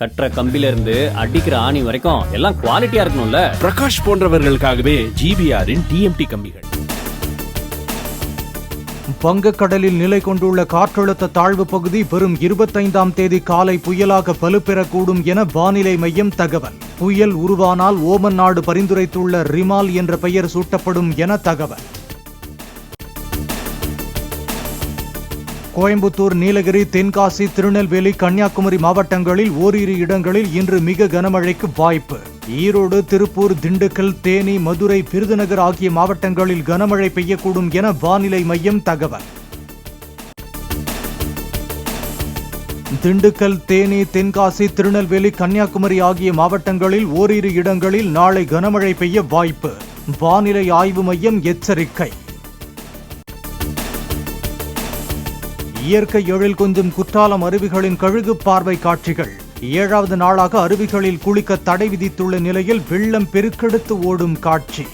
கட்டுற கம்பில இருந்து அடிக்கிற ஆணி வரைக்கும் எல்லாம் குவாலிட்டியா இருக்கணும்ல. பிரகாஷ் போன்றவர்களுக்காகவே ஜிபிஆரின் டிஎம்டி கம்பிகள். வங்கக்கடலில் நிலை கொண்டுள்ள காற்றழுத்த தாழ்வு பகுதி வரும் 25ஆம் தேதி காலை புயலாக வலுப்பெறக்கூடும் என வானிலை மையம் தகவல். புயல் உருவானால் ஓமன் நாடு பரிந்துரைத்துள்ள ரிமால் என்ற பெயர் சூட்டப்படும் என தகவல். கோயம்புத்தூர், நீலகிரி, தென்காசி, திருநெல்வேலி, கன்னியாகுமரி மாவட்டங்களில் ஓரிரு இடங்களில் இன்று மிக கனமழைக்கு வாய்ப்பு. ஈரோடு, திருப்பூர், திண்டுக்கல், தேனி, மதுரை, விருதுநகர் ஆகிய மாவட்டங்களில் கனமழை பெய்யக்கூடும் என வானிலை மையம் தகவல். திண்டுக்கல், தேனி, தென்காசி, திருநெல்வேலி, கன்னியாகுமரி ஆகிய மாவட்டங்களில் ஓரிரு இடங்களில் நாளை கனமழை பெய்ய வாய்ப்பு. வானிலை ஆய்வு மையம் எச்சரிக்கை. இயற்கை எழில் கொஞ்சம் குற்றாலம் அருவிகளின் கழுகு பார்வை காட்சிகள். 7வது நாளாக அருவிகளில் குளிக்க தடை விதித்துள்ள நிலையில் வெள்ளம் பெருக்கெடுத்து ஓடும் காட்சி.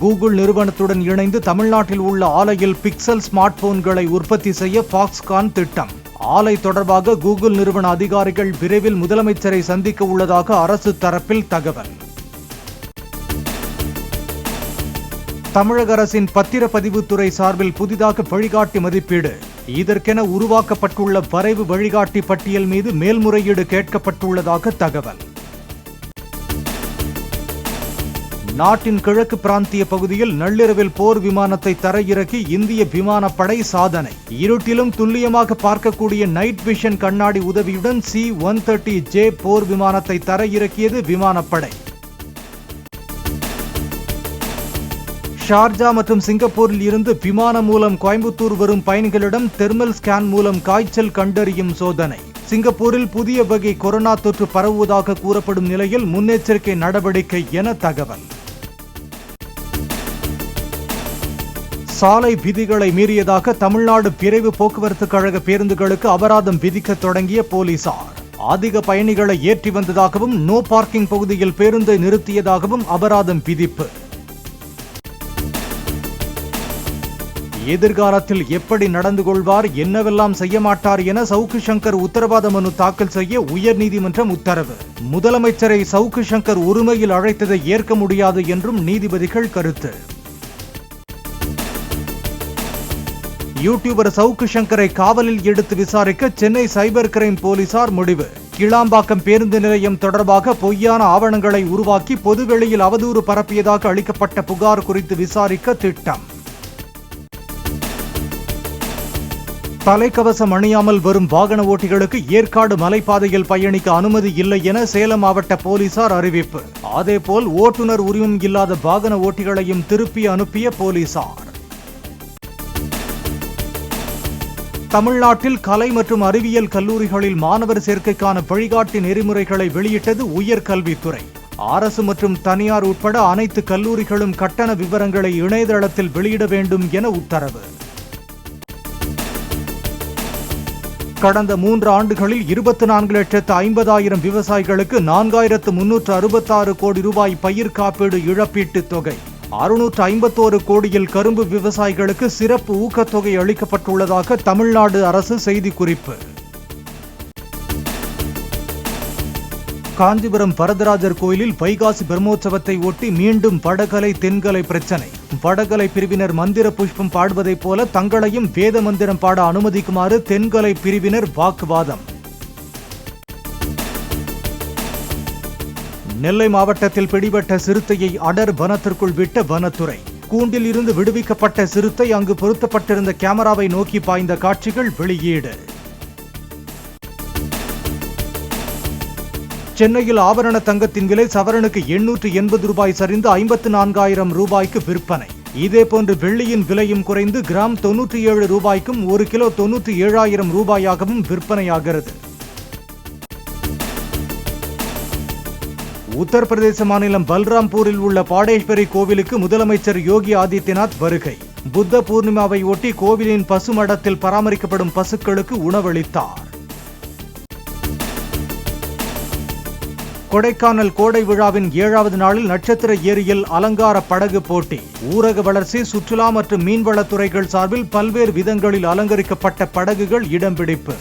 கூகுள் நிறுவனத்துடன் இணைந்து தமிழ்நாட்டில் உள்ள ஆலையில் பிக்சல் ஸ்மார்ட் போன்களை உற்பத்தி செய்ய ஃபாக்ஸ்கான் திட்டம். ஆலை தொடர்பாக கூகுள் நிறுவன அதிகாரிகள் விரைவில் முதலமைச்சரை சந்திக்க உள்ளதாக அரசு தரப்பில் தகவல். தமிழக அரசின் பத்திரப்பதிவுத்துறை சார்பில் புதிதாக வழிகாட்டி மதிப்பீடு. இதற்கென உருவாக்கப்பட்டுள்ள வரைவு வழிகாட்டி பட்டியல் மீது மேல்முறையீடு கேட்கப்பட்டுள்ளதாக தகவல். நாட்டின் கிழக்கு பிராந்திய பகுதியில் நள்ளிரவில் போர் விமானத்தை தரையிறக்கி இந்திய விமானப்படை சாதனை. இருட்டிலும் துல்லியமாக பார்க்கக்கூடிய நைட் விஷன் கண்ணாடி உதவியுடன் C-130J போர் விமானத்தை தரையிறக்கியது விமானப்படை. ஷார்ஜா மற்றும் சிங்கப்பூரில் இருந்து விமானம் மூலம் கோயம்புத்தூர் வரும் பயணிகளிடம் தெர்மல் ஸ்கேன் மூலம் காய்ச்சல் கண்டறியும் சோதனை. சிங்கப்பூரில் புதிய வகை கொரோனா தொற்று பரவுவதாக கூறப்படும் நிலையில் முன்னெச்சரிக்கை நடவடிக்கை என தகவல். சாலை விதிகளை மீறியதாக தமிழ்நாடு விரைவு போக்குவரத்து கழக பேருந்துகளுக்கு அபராதம் விதிக்க தொடங்கிய போலீசார். அதிக பயணிகளை ஏற்றி வந்ததாகவும் நோ பார்க்கிங் பகுதியில் பேருந்தை நிறுத்தியதாகவும் அபராதம் விதிப்பு. எதிர்காலத்தில் எப்படி நடந்து கொள்வார், என்னவெல்லாம் செய்ய மாட்டார் என சவுக்கு சங்கர் உத்தரவாத மனு தாக்கல் செய்ய உயர்நீதிமன்றம் உத்தரவு. முதலமைச்சரை சவுக்கு சங்கர் உரிமையில் அழைத்ததை ஏற்க முடியாது என்றும் நீதிபதிகள் கருத்து. யூடியூபர் சவுக்கு சங்கரை காவலில் எடுத்து விசாரிக்க சென்னை சைபர் கிரைம் போலீசார் முடிவு. கிளாம்பாக்கம் பேருந்து நிலையம் தொடர்பாக பொய்யான ஆவணங்களை உருவாக்கி பொதுவெளியில் அவதூறு பரப்பியதாக அளிக்கப்பட்ட புகார் குறித்து விசாரிக்க திட்டம். தலைக்கவசம் அணியாமல் வரும் வாகன ஓட்டிகளுக்கு ஏற்காடு மலைப்பாதையில் பயணிக்க அனுமதி இல்லை என சேலம் மாவட்ட போலீசார் அறிவிப்பு. அதேபோல் ஓட்டுநர் உரிமம் இல்லாத வாகன ஓட்டிகளையும் திருப்பி அனுப்பிய போலீசார். தமிழ்நாட்டில் கலை மற்றும் அறிவியல் கல்லூரிகளில் மாணவர் சேர்க்கைக்கான வழிகாட்டி நெறிமுறைகளை வெளியிட்டது உயர்கல்வித்துறை. அரசு மற்றும் தனியார் உட்பட அனைத்து கல்லூரிகளும் கட்டண விவரங்களை இணையதளத்தில் வெளியிட வேண்டும் என உத்தரவு. கடந்த 3 ஆண்டுகளில் 24,50,000 விவசாயிகளுக்கு 4,366 கோடி ரூபாய் பயிர் காப்பீடு இழப்பீட்டுத் தொகை. 651 கோடியில் கரும்பு விவசாயிகளுக்கு சிறப்பு ஊக்கத்தொகை அளிக்கப்பட்டுள்ளதாக தமிழ்நாடு அரசு செய்திக்குறிப்பு. காஞ்சிபுரம் வரதராஜர் கோயிலில் வைகாசி பிரம்மோற்சவத்தை ஒட்டி மீண்டும் வடகலை தென்கலை பிரச்சனை. வடகலை பிரிவினர் மந்திர புஷ்பம் பாடுவதைப் போல தங்களையும் வேத மந்திரம் பாட அனுமதிக்குமாறு தென்கலை பிரிவினர் வாக்குவாதம். நெல்லை மாவட்டத்தில் பிடிபட்ட சிறுத்தையை அடர் வனத்திற்குள் விட்ட வனத்துறை. கூண்டில் இருந்து விடுவிக்கப்பட்ட சிறுத்தை அங்கு பொருத்தப்பட்டிருந்த கேமராவை நோக்கி பாய்ந்த காட்சிகள் வெளியீடு. சென்னையில் ஆபரண தங்கத்தின் விலை சவரனுக்கு 880 ரூபாய் சரிந்து 54,000 ரூபாய்க்கு விற்பனை. இதேபோன்று வெள்ளியின் விலையும் குறைந்து கிராம் 97 ரூபாய்க்கும் 1 கிலோ 97,000 ரூபாயாகவும் விற்பனையாகிறது. உத்தரப்பிரதேச மாநிலம் பல்ராம்பூரில் உள்ள பாடேஸ்வரி கோவிலுக்கு முதலமைச்சர் யோகி ஆதித்யநாத் வருகை. புத்த பூர்ணிமாவை ஒட்டி கோவிலின் பசுமடத்தில் பராமரிக்கப்படும் பசுக்களுக்கு உணவளித்தார். கொடைக்கானல் கோடை விழாவின் 7வது நாளில் நட்சத்திர ஏரியில் அலங்கார படகு போட்டி. ஊரக வளர்ச்சி, சுற்றுலா மற்றும் மீன்வளத்துறைகள் சார்பில் பல்வேறு விதங்களில் அலங்கரிக்கப்பட்ட படகுகள் இடம்பிடிப்பு.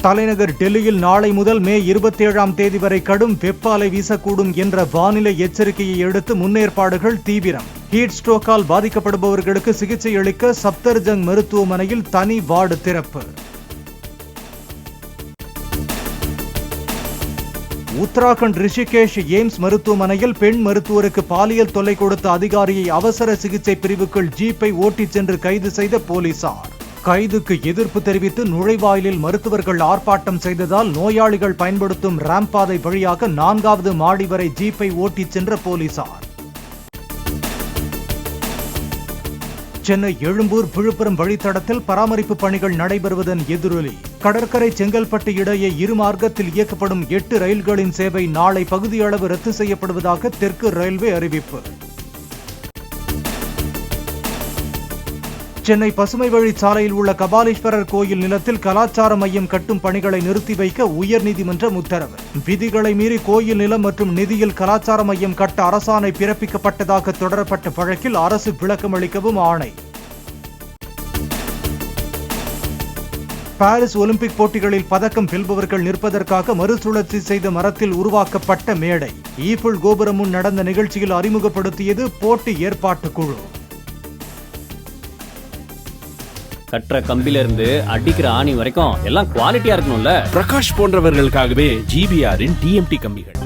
தலைநகர் டெல்லியில் நாளை முதல் மே 27ஆம் தேதி வரை கடும் வெப்ப அலை வீசக்கூடும் என்ற வானிலை எச்சரிக்கையை அடுத்து முன்னேற்பாடுகள் தீவிரம். ஹீட் ஸ்ட்ரோக்கால் பாதிக்கப்படுபவர்களுக்கு சிகிச்சை அளிக்க சப்தர்ஜங் மருத்துவமனையில் தனி வார்டு திறப்பு. உத்தராகண்ட் ரிஷிகேஷ் எய்ம்ஸ் மருத்துவமனையில் பெண் மருத்துவருக்கு பாலியல் தொல்லை கொடுத்த அதிகாரியை அவசர சிகிச்சை பிரிவுக்குள் ஜீப்பை ஓட்டிச் சென்று கைது செய்த போலீசார். கைதுக்கு எதிர்ப்பு தெரிவித்து நுழைவாயிலில் மருத்துவர்கள் ஆர்ப்பாட்டம் செய்ததால் நோயாளிகள் பயன்படுத்தும் ராம்ப் பாதை வழியாக 4வது மாடி வரை ஜீப்பை ஓட்டிச் சென்ற போலீசார். சென்னை எழும்பூர் விழுப்புரம் வழித்தடத்தில் பராமரிப்பு பணிகள் நடைபெறுவதன் எதிரொலி கடற்கரை செங்கல்பட்டு இடையே இருமார்க்கத்தில் இயக்கப்படும் 8 ரயில்களின் சேவை நாளை பகுதியளவு ரத்து செய்யப்படுவதாக தெற்கு ரயில்வே அறிவிப்பு. சென்னை பசுமை வழி சாலையில் உள்ள கபாலீஸ்வரர் கோயில் நிலத்தில் கலாச்சார மையம் கட்டும் பணிகளை நிறுத்தி வைக்க உயர்நீதிமன்றம் உத்தரவு. விதிகளை மீறி கோயில் நிலம் மற்றும் நிதியில் கலாச்சார மையம் கட்ட அரசாணை பிறப்பிக்கப்பட்டதாக தொடரப்பட்ட வழக்கில் அரசு விளக்கம் அளிக்கவும் ஆணை. பாரிஸ் ஒலிம்பிக் போட்டிகளில் பதக்கம் வெல்பவர்கள் நிற்பதற்காக மறுசுழற்சி செய்த மரத்தில் உருவாக்கப்பட்ட மேடை. ஈஃபிள் கோபுரம் முன் நடந்த நிகழ்ச்சியில் அறிமுகப்படுத்தியது போட்டி ஏற்பாட்டு குழு. கட்டுற கம்பில இருந்து அடிக்கிற ஆணி வரைக்கும் எல்லாம் குவாலிட்டியா இருக்கணும்ல. பிரகாஷ் போன்றவர்களுக்காகவே GBRன் TMT கம்பிகள்.